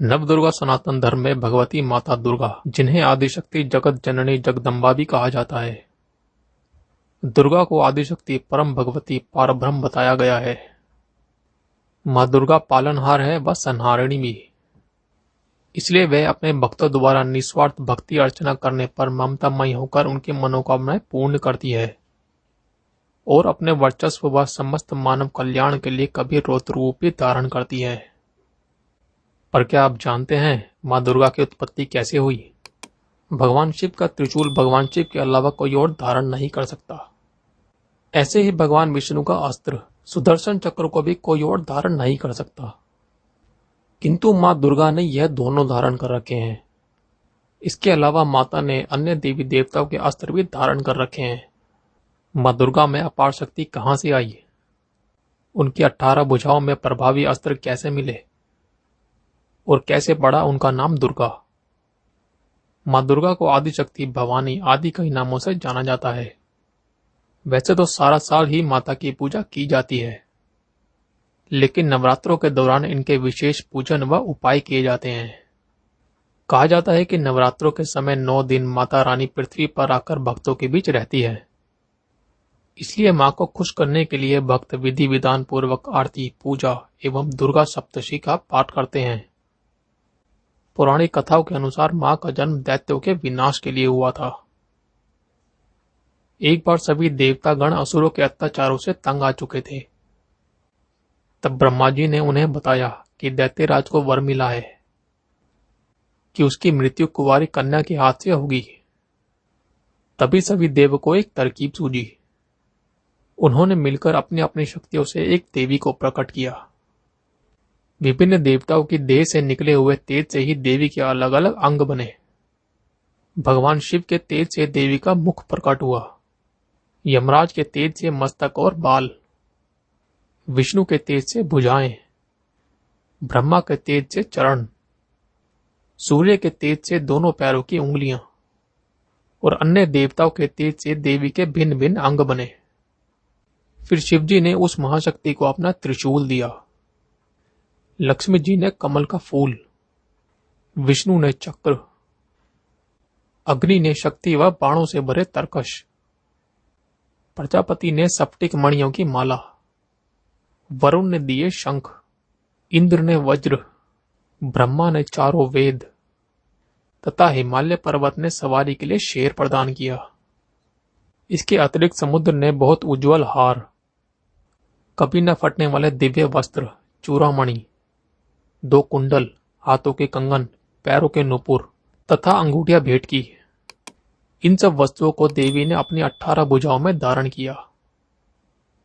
नवदुर्गा सनातन धर्म में भगवती माता दुर्गा, जिन्हें आदिशक्ति जगत जननी जगदम्बा भी कहा जाता है। दुर्गा को आदिशक्ति, परम भगवती, पारब्रह्म बताया गया है। माँ दुर्गा पालनहार है व संहारिणी भी, इसलिए वह अपने भक्तों द्वारा निस्वार्थ भक्ति अर्चना करने पर ममतामयी होकर उनकी मनोकामनाएं पूर्ण करती है और अपने वर्चस्व व समस्त मानव कल्याण के लिए कभी रौद्र रूप भी धारण करती है। पर क्या आप जानते हैं माँ दुर्गा की उत्पत्ति कैसे हुई? भगवान शिव का त्रिशूल भगवान शिव के अलावा कोई और धारण नहीं कर सकता। ऐसे ही भगवान विष्णु का अस्त्र सुदर्शन चक्र को भी कोई और धारण नहीं कर सकता, किंतु माँ दुर्गा ने यह दोनों धारण कर रखे हैं। इसके अलावा माता ने अन्य देवी देवताओं के अस्त्र भी धारण कर रखे हैं। माँ दुर्गा में अपार शक्ति कहां से आई? उनकी 18 भुजाओं में प्रभावी अस्त्र कैसे मिले और कैसे पड़ा उनका नाम दुर्गा? माँ दुर्गा को आदिशक्ति, भवानी आदि कई नामों से जाना जाता है। वैसे तो सारा साल ही माता की पूजा की जाती है, लेकिन नवरात्रों के दौरान इनके विशेष पूजन व उपाय किए जाते हैं। कहा जाता है कि नवरात्रों के समय 9 दिन माता रानी पृथ्वी पर आकर भक्तों के बीच रहती है। इसलिए मां को खुश करने के लिए भक्त विधि विधान पूर्वक आरती, पूजा एवं दुर्गा सप्तशती का पाठ करते हैं। पौराणिक कथाओं के अनुसार मां का जन्म दैत्यों के विनाश के लिए हुआ था। एक बार सभी देवतागण असुरों के अत्याचारों से तंग आ चुके थे। तब ब्रह्मा जी ने उन्हें बताया कि दैत्यराज को वर मिला है कि उसकी मृत्यु कुंवारी कन्या के हाथ से होगी। तभी सभी देव को एक तरकीब सूझी। उन्होंने मिलकर अपनी अपनी शक्तियों से एक देवी को प्रकट किया। विभिन्न देवताओं की देह से निकले हुए तेज से ही देवी के अलग अलग अंग बने। भगवान शिव के तेज से देवी का मुख प्रकट हुआ, यमराज के तेज से मस्तक और बाल, विष्णु के तेज से भुजाएं, ब्रह्मा के तेज से चरण, सूर्य के तेज से दोनों पैरों की उंगलियां और अन्य देवताओं के तेज से देवी के भिन्न भिन्न अंग बने। फिर शिवजी ने उस महाशक्ति को अपना त्रिशूल दिया, लक्ष्मी जी ने कमल का फूल, विष्णु ने चक्र, अग्नि ने शक्ति व बाणों से भरे तरकश, प्रजापति ने स्फटिक मणियों की माला, वरुण ने दिए शंख, इंद्र ने वज्र, ब्रह्मा ने चारों वेद तथा हिमालय पर्वत ने सवारी के लिए शेर प्रदान किया। इसके अतिरिक्त समुद्र ने बहुत उज्जवल हार, कभी न फटने वाले दिव्य वस्त्र, चूड़ामणि, 2 कुंडल, हाथों के कंगन, पैरों के नुपुर तथा अंगूठियां भेंट की। इन सब वस्तुओं को देवी ने अपनी 18 भुजाओं में धारण किया।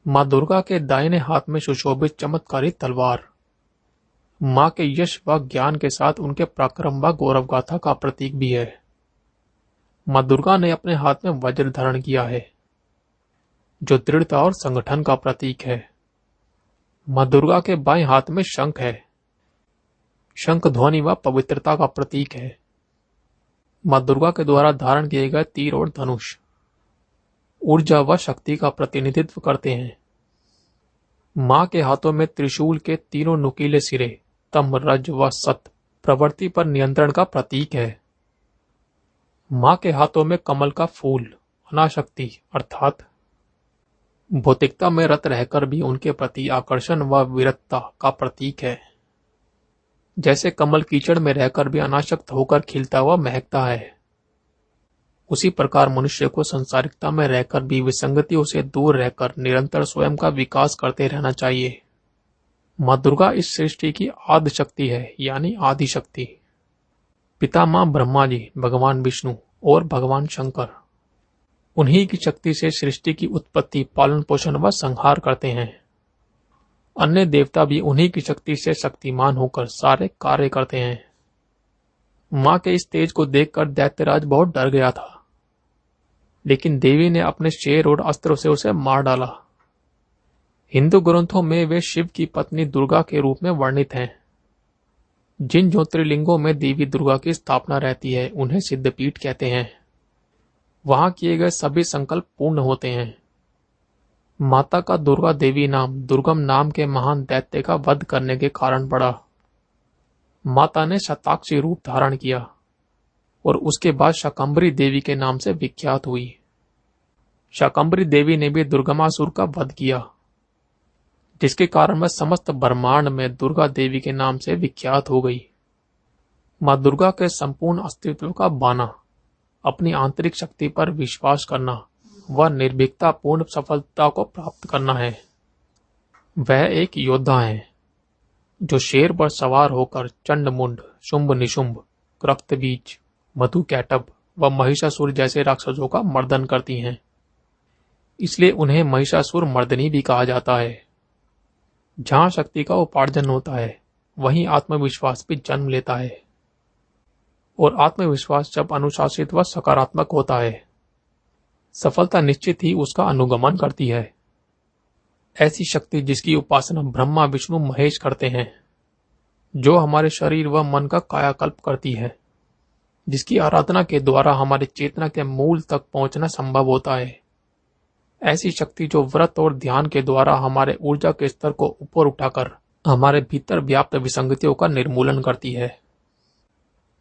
मां दुर्गा के दाहिने हाथ में सुशोभित चमत्कारी तलवार मां के यश व ज्ञान के साथ उनके पराक्रम व गौरव गाथा का प्रतीक भी है। मां दुर्गा ने अपने हाथ में वज्र धारण किया है, जो दृढ़ता और संगठन का प्रतीक है। मां दुर्गा के बाएं हाथ में शंख है, शंख ध्वनि व पवित्रता का प्रतीक है। मां दुर्गा के द्वारा धारण किए गए तीर और धनुष ऊर्जा व शक्ति का प्रतिनिधित्व करते हैं। मां के हाथों में त्रिशूल के तीनों नुकीले सिरे तम, रज व सत प्रवृत्ति पर नियंत्रण का प्रतीक है। मां के हाथों में कमल का फूल अनाशक्ति अर्थात भौतिकता में रत रहकर भी उनके प्रति आकर्षण व वीरता का प्रतीक है। जैसे कमल कीचड़ में रहकर भी अनासक्त होकर खिलता हुआ महकता है, उसी प्रकार मनुष्य को संसारिकता में रहकर भी विसंगतियों से दूर रहकर निरंतर स्वयं का विकास करते रहना चाहिए। मां दुर्गा इस सृष्टि की आदि शक्ति है, यानी आदि शक्ति। पिता मां ब्रह्मा जी, भगवान विष्णु और भगवान शंकर, उन्हीं की शक्ति से सृष्टि की उत्पत्ति, पालन पोषण व संहार करते हैं। अन्य देवता भी उन्हीं की शक्ति से शक्तिमान होकर सारे कार्य करते हैं। मां के इस तेज को देखकर दैत्यराज बहुत डर गया था, लेकिन देवी ने अपने शेर और अस्त्रों से उसे मार डाला। हिंदू ग्रंथों में वे शिव की पत्नी दुर्गा के रूप में वर्णित हैं। जिन ज्योतिर्लिंगों में देवी दुर्गा की स्थापना रहती है उन्हें सिद्धपीठ कहते हैं। वहां किए गए सभी संकल्प पूर्ण होते हैं। माता का दुर्गा देवी नाम दुर्गम नाम के महान दैत्य का वध करने के कारण पड़ा। माता ने शताक्षी रूप धारण किया और उसके बाद शाकंभरी देवी के नाम से विख्यात हुई। शाकंभरी देवी ने भी दुर्गमासुर का वध किया, जिसके कारण वह समस्त ब्रह्मांड में दुर्गा देवी के नाम से विख्यात हो गई। मां दुर्गा के संपूर्ण अस्तित्व का बाना, अपनी आंतरिक शक्ति पर विश्वास करना व निर्भीकता पूर्ण सफलता को प्राप्त करना है। वह एक योद्धा है जो शेर पर सवार होकर चंडमुंड, शुंभ निशुंभ, रक्तबीज, मधुकैटभ व महिषासुर जैसे राक्षसों का मर्दन करती हैं। इसलिए उन्हें महिषासुर मर्दनी भी कहा जाता है। जहां शक्ति का उपार्जन होता है वहीं आत्मविश्वास भी जन्म लेता है, और आत्मविश्वास जब अनुशासित व सकारात्मक होता है, सफलता निश्चित ही उसका अनुगमन करती है। ऐसी शक्ति जिसकी उपासना ब्रह्मा, विष्णु, महेश करते हैं, जो हमारे शरीर व मन का कायाकल्प करती है, जिसकी आराधना के द्वारा हमारी चेतना के मूल तक पहुंचना संभव होता है। ऐसी शक्ति जो व्रत और ध्यान के द्वारा हमारे ऊर्जा के स्तर को ऊपर उठाकर हमारे भीतर व्याप्त विसंगतियों का निर्मूलन करती है।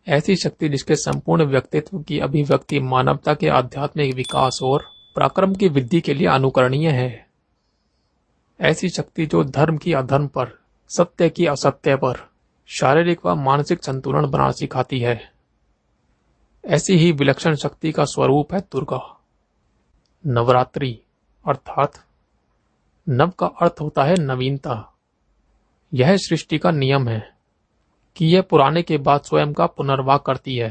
ऐसी शक्ति जिसके संपूर्ण व्यक्तित्व की अभिव्यक्ति मानवता के आध्यात्मिक विकास और पराक्रम की वृद्धि के लिए अनुकरणीय है। ऐसी शक्ति जो धर्म की अधर्म पर, सत्य की असत्य पर, शारीरिक व मानसिक संतुलन बनाना सिखाती है। ऐसी ही विलक्षण शक्ति का स्वरूप है दुर्गा। नवरात्रि अर्थात नव का अर्थ होता है नवीनता। यह सृष्टि का नियम है कि यह पुराने के बाद स्वयं का पुनर्वास करती है।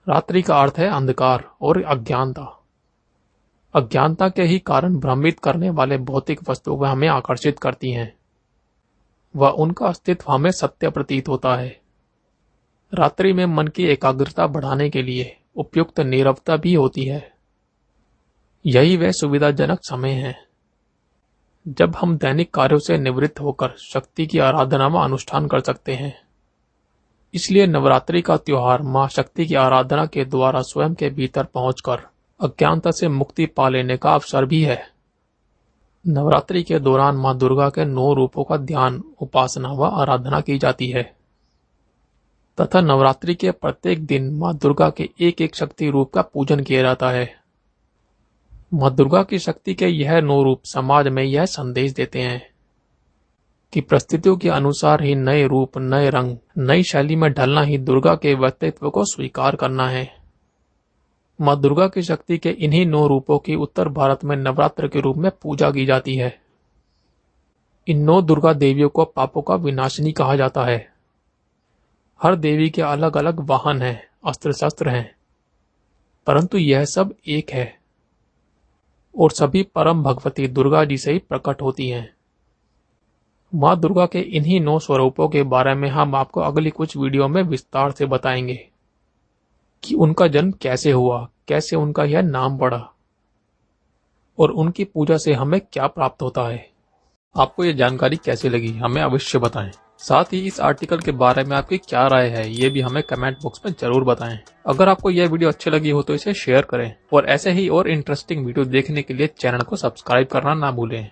रात्रि का अर्थ है अंधकार और अज्ञानता। अज्ञानता के ही कारण भ्रमित करने वाले भौतिक वस्तुओं हमें आकर्षित करती हैं व उनका अस्तित्व हमें सत्य प्रतीत होता है। रात्रि में मन की एकाग्रता बढ़ाने के लिए उपयुक्त नीरवता भी होती है। यही वह सुविधाजनक समय है जब हम दैनिक कार्यों से निवृत्त होकर शक्ति की आराधना व अनुष्ठान कर सकते हैं। इसलिए नवरात्रि का त्योहार मां शक्ति की आराधना के द्वारा स्वयं के भीतर पहुंचकर अज्ञानता से मुक्ति पा लेने का अवसर भी है। नवरात्रि के दौरान मां दुर्गा के 9 रूपों का ध्यान, उपासना व आराधना की जाती है तथा नवरात्रि के प्रत्येक दिन मां दुर्गा के एक एक शक्ति रूप का पूजन किया जाता है। मां दुर्गा की शक्ति के यह 9 रूप समाज में यह संदेश देते हैं कि परिस्थितियों के अनुसार ही नए रूप, नए रंग, नई शैली में ढलना ही दुर्गा के व्यक्तित्व को स्वीकार करना है। मां दुर्गा की शक्ति के इन्हीं 9 रूपों की उत्तर भारत में नवरात्र के रूप में पूजा की जाती है। इन 9 दुर्गा देवियों को पापों का विनाशिनी कहा जाता है। हर देवी के अलग अलग वाहन हैं, अस्त्र शस्त्र हैं, परंतु यह सब एक है और सभी परम भगवती दुर्गा जी से ही प्रकट होती हैं। मां दुर्गा के इन्हीं 9 स्वरूपों के बारे में हम आपको अगली कुछ वीडियो में विस्तार से बताएंगे कि उनका जन्म कैसे हुआ, कैसे उनका यह नाम पड़ा और उनकी पूजा से हमें क्या प्राप्त होता है। आपको ये जानकारी कैसी लगी हमें अवश्य बताएं। साथ ही इस आर्टिकल के बारे में आपकी क्या राय है ये भी हमें कमेंट बॉक्स में जरूर बताएं। अगर आपको यह वीडियो अच्छी लगी हो तो इसे शेयर करें और ऐसे ही और इंटरेस्टिंग वीडियो देखने के लिए चैनल को सब्सक्राइब करना ना भूलें।